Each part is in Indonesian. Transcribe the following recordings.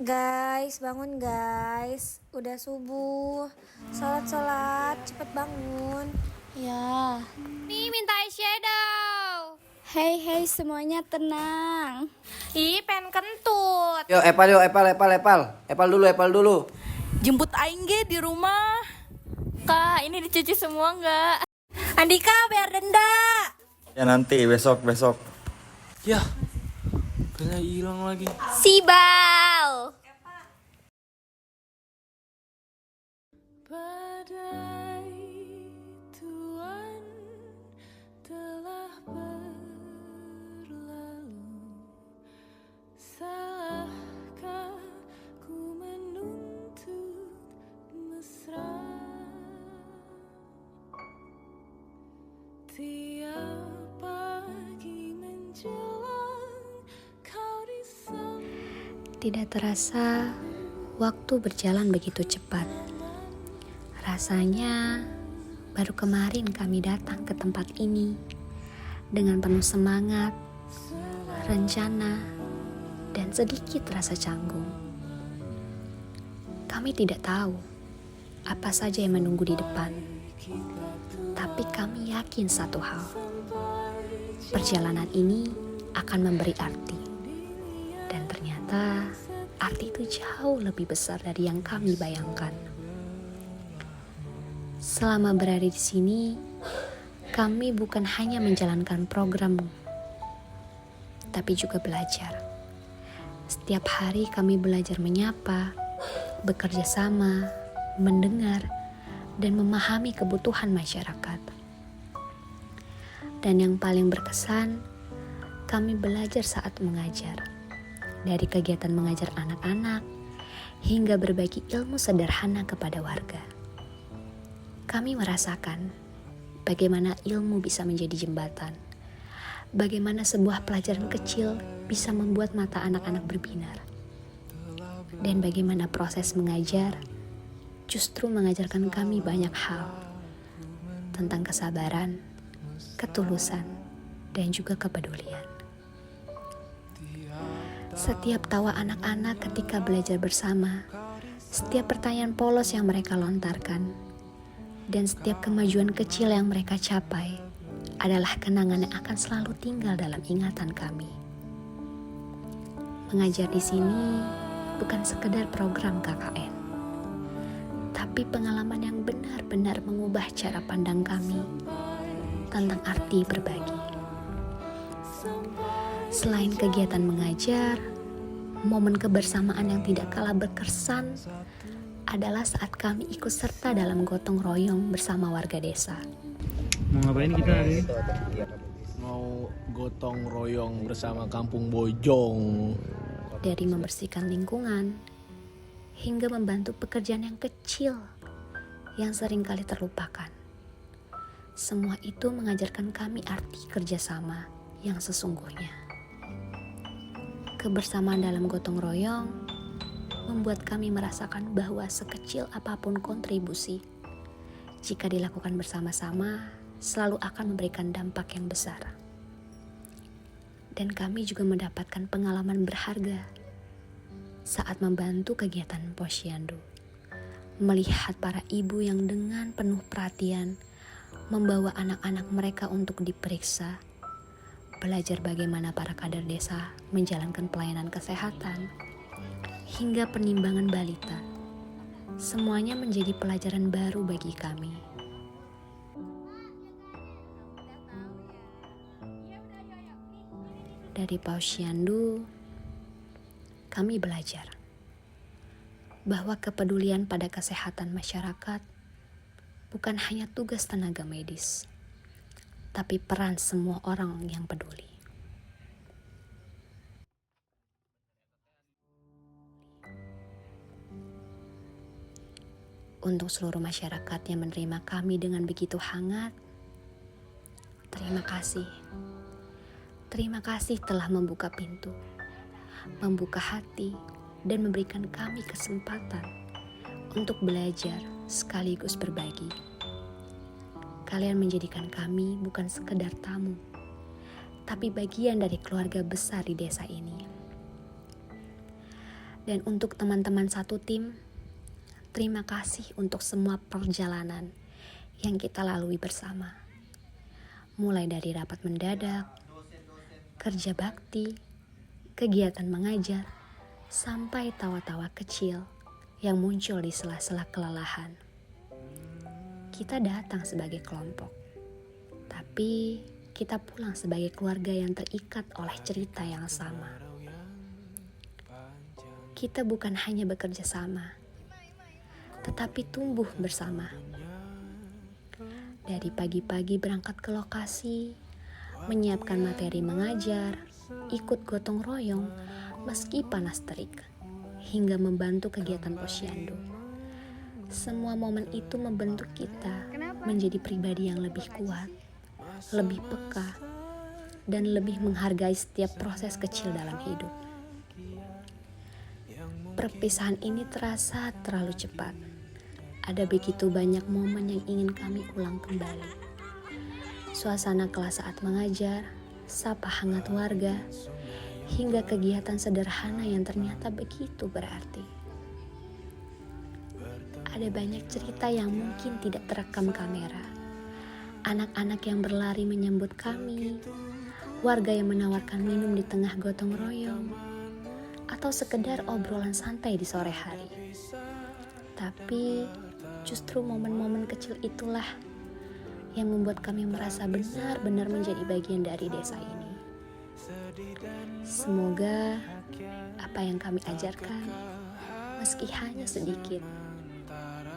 Guys, bangun guys. Udah subuh. Salat, cepet bangun. Ya. Nih minta eyeshadow. Hey semuanya tenang. Ih, pengen kentut. Yo, Epal dulu. Jemput aing ge di rumah. Kak, ini dicuci semua nggak? Andika, bayar denda. Ya nanti besok. Ya, bela hilang lagi. Sibal. Badai Tuhan telah berlalu. Salahkah ku menuntut mesra? Tiap pagi menjelang kau di sana. Tidak terasa, waktu berjalan begitu cepat. Rasanya baru kemarin kami datang ke tempat ini dengan penuh semangat, rencana, dan sedikit rasa canggung. Kami tidak tahu apa saja yang menunggu di depan, tapi kami yakin satu hal: perjalanan ini akan memberi arti. Dan ternyata arti itu jauh lebih besar dari yang kami bayangkan. Selama berada di sini, kami bukan hanya menjalankan program, tapi juga belajar. Setiap hari kami belajar menyapa, bekerja sama, mendengar, dan memahami kebutuhan masyarakat. Dan yang paling berkesan, kami belajar saat mengajar. Dari kegiatan mengajar anak-anak, hingga berbagi ilmu sederhana kepada warga. Kami merasakan bagaimana ilmu bisa menjadi jembatan, bagaimana sebuah pelajaran kecil bisa membuat mata anak-anak berbinar, dan bagaimana proses mengajar justru mengajarkan kami banyak hal tentang kesabaran, ketulusan, dan juga kepedulian. Setiap tawa anak-anak ketika belajar bersama, setiap pertanyaan polos yang mereka lontarkan, dan setiap kemajuan kecil yang mereka capai adalah kenangan yang akan selalu tinggal dalam ingatan kami. Mengajar di sini bukan sekedar program KKN, tapi pengalaman yang benar-benar mengubah cara pandang kami tentang arti berbagi. Selain kegiatan mengajar, momen kebersamaan yang tidak kalah berkesan adalah saat kami ikut serta dalam gotong royong bersama warga desa. Mau ngapain kita hari ini? Mau gotong royong bersama Kampung Bojong. Dari membersihkan lingkungan, hingga membantu pekerjaan yang kecil yang seringkali terlupakan. Semua itu mengajarkan kami arti kerjasama yang sesungguhnya. Kebersamaan dalam gotong royong membuat kami merasakan bahwa sekecil apapun kontribusi, jika dilakukan bersama-sama, selalu akan memberikan dampak yang besar. Dan kami juga mendapatkan pengalaman berharga saat membantu kegiatan Posyandu. Melihat para ibu yang dengan penuh perhatian membawa anak-anak mereka untuk diperiksa, belajar bagaimana para kader desa menjalankan pelayanan kesehatan, hingga penimbangan balita. Semuanya menjadi pelajaran baru bagi kami. Dari Posyandu, kami belajar bahwa kepedulian pada kesehatan masyarakat bukan hanya tugas tenaga medis, tapi peran semua orang yang peduli. Untuk seluruh masyarakat yang menerima kami dengan begitu hangat, terima kasih. Terima kasih telah membuka pintu, membuka hati, dan memberikan kami kesempatan untuk belajar sekaligus berbagi. Kalian menjadikan kami bukan sekedar tamu, tapi bagian dari keluarga besar di desa ini. Dan untuk teman-teman satu tim, terima kasih untuk semua perjalanan yang kita lalui bersama. Mulai dari rapat mendadak, kerja bakti, kegiatan mengajar, sampai tawa-tawa kecil yang muncul di sela-sela kelelahan. Kita datang sebagai kelompok, tapi kita pulang sebagai keluarga yang terikat oleh cerita yang sama. Kita bukan hanya bekerja sama, tetapi tumbuh bersama. Dari pagi-pagi berangkat ke lokasi, menyiapkan materi mengajar, ikut gotong royong meski panas terik, hingga membantu kegiatan posyandu. Semua momen itu membentuk kita menjadi pribadi yang lebih kuat, lebih peka, dan lebih menghargai setiap proses kecil dalam hidup. Perpisahan ini terasa terlalu cepat. Ada begitu banyak momen yang ingin kami ulang kembali. Suasana kelas saat mengajar, sapa hangat warga, hingga kegiatan sederhana yang ternyata begitu berarti. Ada banyak cerita yang mungkin tidak terekam kamera. Anak-anak yang berlari menyambut kami, warga yang menawarkan minum di tengah gotong royong, atau sekedar obrolan santai di sore hari. Tapi justru momen-momen kecil itulah yang membuat kami merasa benar-benar menjadi bagian dari desa ini. Semoga apa yang kami ajarkan, meski hanya sedikit,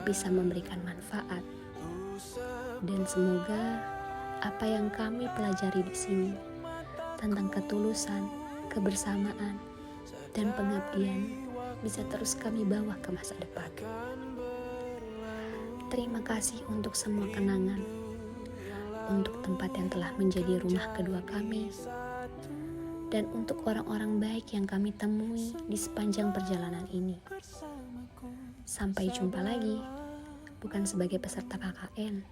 bisa memberikan manfaat. Dan semoga apa yang kami pelajari di sini tentang ketulusan, kebersamaan, dan pengabdian bisa terus kami bawa ke masa depan. Terima kasih untuk semua kenangan, untuk tempat yang telah menjadi rumah kedua kami, dan untuk orang-orang baik yang kami temui di sepanjang perjalanan ini. Sampai jumpa lagi, bukan sebagai peserta KKN,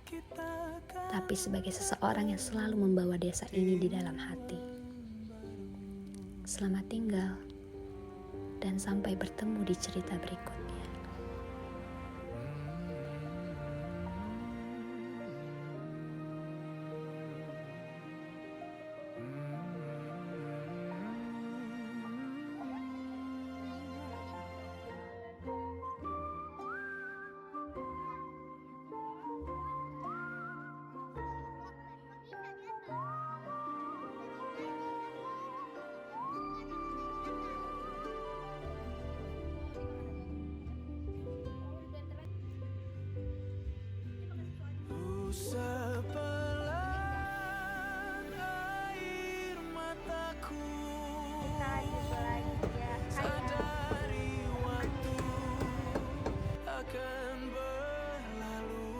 tapi sebagai seseorang yang selalu membawa desa ini di dalam hati. Selamat tinggal, dan sampai bertemu di cerita berikutnya. Sebelah air mataku, sadari waktu akan berlalu,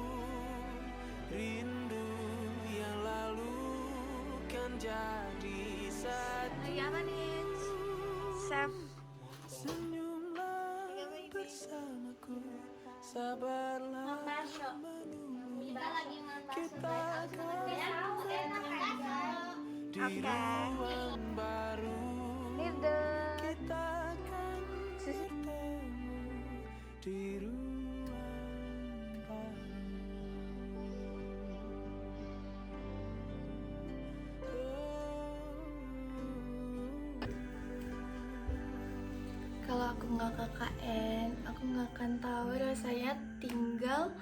rindu yang lalu kan jadi satu. Senyumlah bersamaku, sabarlah menunggu. Kita akan di ruang baru. Kita akan bertemu di ruang baru. Kalau aku nggak KKN, aku nggak akan tahu rasanya tinggal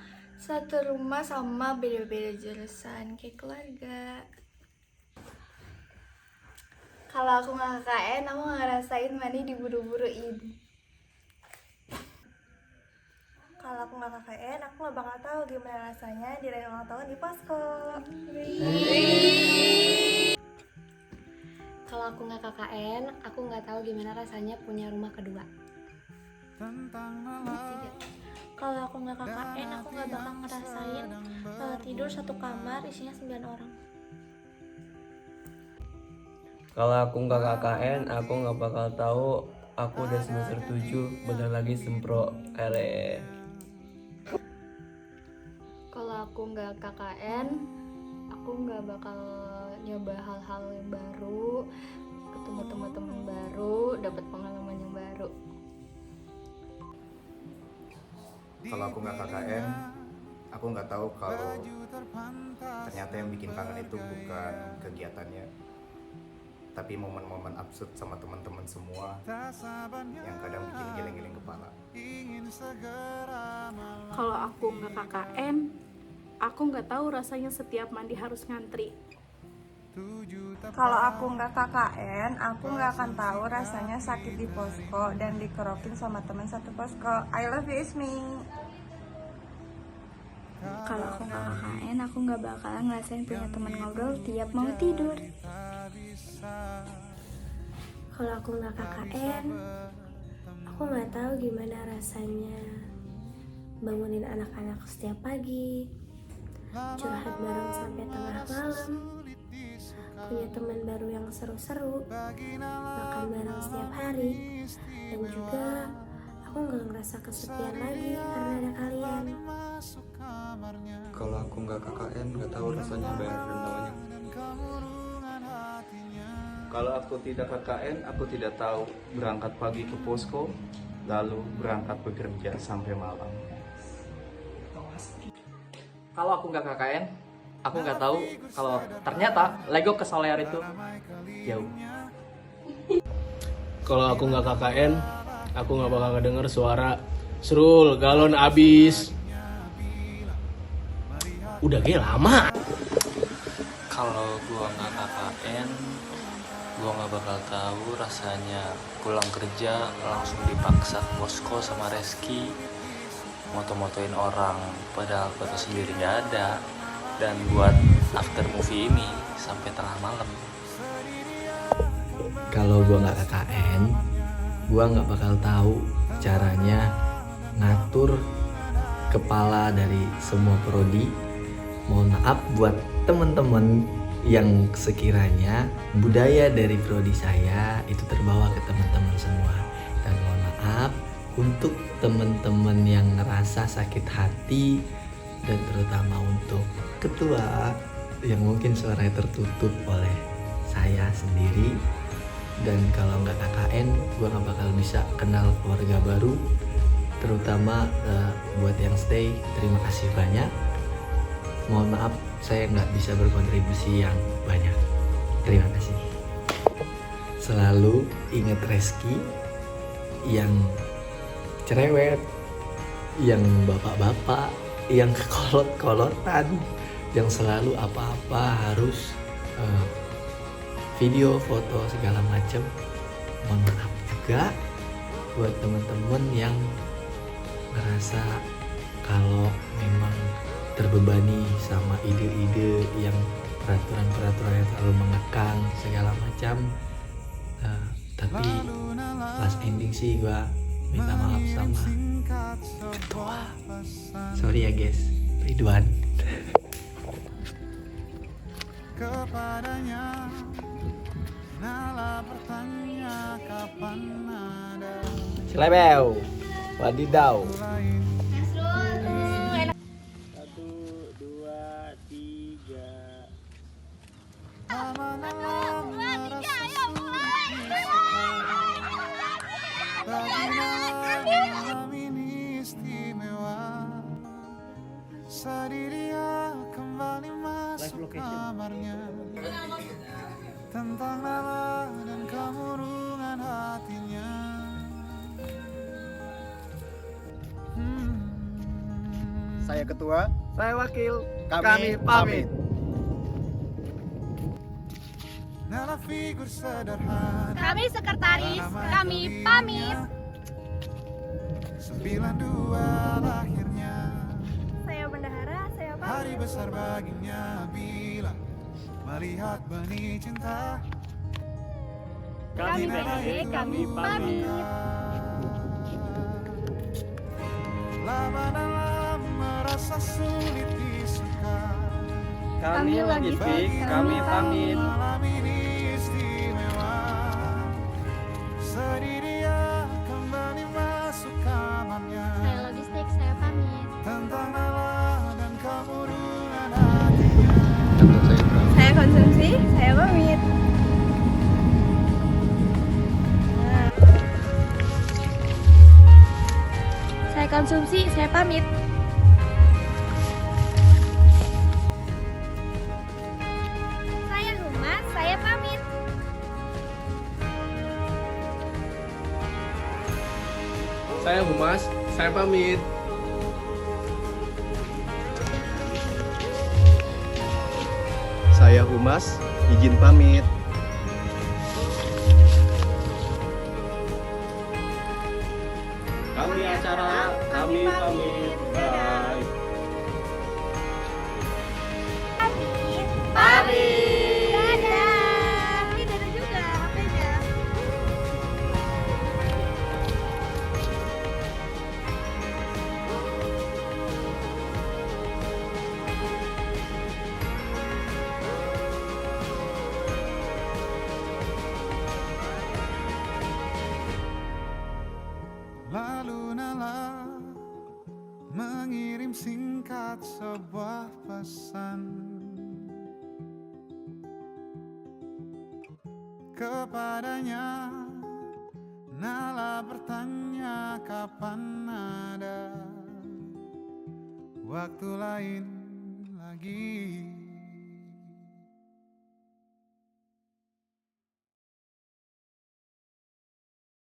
satu rumah sama beda-beda jurusan kayak keluarga. Kalau aku nggak KKN, aku nggak ngerasain mandi diburu-buruin. Kalau aku nggak KKN, aku nggak bakal tahu gimana rasanya dirayain ulang tahun di posko. Kalau aku nggak KKN, aku nggak tahu gimana rasanya punya rumah kedua. Kalau aku nggak KKN, aku nggak bakal ngerasain tidur satu kamar isinya 9 orang. Kalau aku nggak KKN, aku nggak bakal tahu aku udah semester 7, bentar lagi sempro. Kalau aku nggak KKN, aku nggak bakal nyoba hal-hal yang baru, ketemu teman-teman baru, dapat pengalaman yang baru. Kalau aku nggak KKN, aku nggak tahu kalau ternyata yang bikin kangen itu bukan kegiatannya, tapi momen-momen absurd sama teman-teman semua yang kadang bikin geleng-geleng kepala. Kalau aku nggak KKN, aku nggak tahu rasanya setiap mandi harus ngantri. Kalau aku nggak KKN, aku nggak akan tahu rasanya sakit di posko dan dikerokin sama teman satu posko. I love you Ismi. Kalau aku nggak KKN, aku nggak bakalan ngerasain punya teman ngobrol tiap mau tidur. Kalau aku nggak KKN, aku nggak tahu gimana rasanya bangunin anak-anak setiap pagi, curhat bareng sampai tengah malam, punya teman baru yang seru-seru, makan bareng setiap hari, dan juga aku nggak ngerasa kesepian lagi karena ada kalian. Kalau aku nggak KKN, nggak tahu rasanya bayar dendanya. Kalau aku tidak KKN, aku tidak tahu berangkat pagi ke posko, lalu berangkat bekerja sampai malam. Kalau aku nggak KKN, aku nggak tahu kalau ternyata Lego ke Solear itu jauh. Kalau aku nggak KKN, aku nggak bakal ngedenger suara Srul galon abis. Udah kayak lama. Kalau gua nggak KKN, gua nggak bakal tahu rasanya pulang kerja langsung dipaksa ke posko sama Reski, moto-motoin orang padahal foto sendiri nggak ada, dan buat after movie ini sampai tengah malam. Kalau gua nggak KKN, gua nggak bakal tahu caranya ngatur kepala dari semua prodi. Mohon maaf buat teman-teman yang sekiranya budaya dari prodi saya itu terbawa ke teman-teman semua, dan mohon maaf untuk teman-teman yang ngerasa sakit hati, dan terutama untuk ketua yang mungkin suaranya tertutup oleh saya sendiri. Dan kalau nggak KKN, gue nggak bakal bisa kenal keluarga baru, terutama buat yang stay. Terima kasih banyak. Mohon maaf saya nggak bisa berkontribusi yang banyak. Terima kasih. Selalu ingat Reski yang cerewet, yang bapak-bapak, yang kolot-kolotan, yang selalu apa-apa harus video, foto, segala macam. Mohon maaf juga buat teman-teman yang ngerasa kalau memang terbebani sama ide-ide yang peraturan-peraturan yang terlalu mengekang segala macam. Tapi last ending sih gua minta maaf sama ketua. Sorry ya guys, Ridwan. Kepadanya Nala bertanya kapan ada Selebeu, wadidaw. 1, 2, 3. Amanah merasa sulit bagi malam ini istimewa. Sedih dia kembali masuk kamarnya, tentang Nala dan kemurungan hatinya. Saya ketua, saya wakil, kami pamit. Nala figur sederhana, Kami sekretaris, kami pamit. 92 lahirnya, Saya bendahara, saya pamit. hari besar baginya bila melihat benih cinta. Kami BDD, kami pamit. Lama-lama merasa sulit disuka. Kami logistik, kami pamit. Malam ini istimewa. Sedih dia kembali masuk kamarnya, Saya logistik, saya pamit. tentang Nala dan kemurungan hatinya. Saya konsumsi, saya pamit. Saya konsumsi. Saya pamit. Saya Humas, saya pamit. Saya Humas, saya pamit. Saya Humas, izin pamit. Kami acara, kami pamit. Bye. Pamit. Dadah. Ini dadah juga HP-nya. Lalu Nala mengirim singkat sebuah pesan kepadanya. Nala bertanya kapan ada waktu lain lagi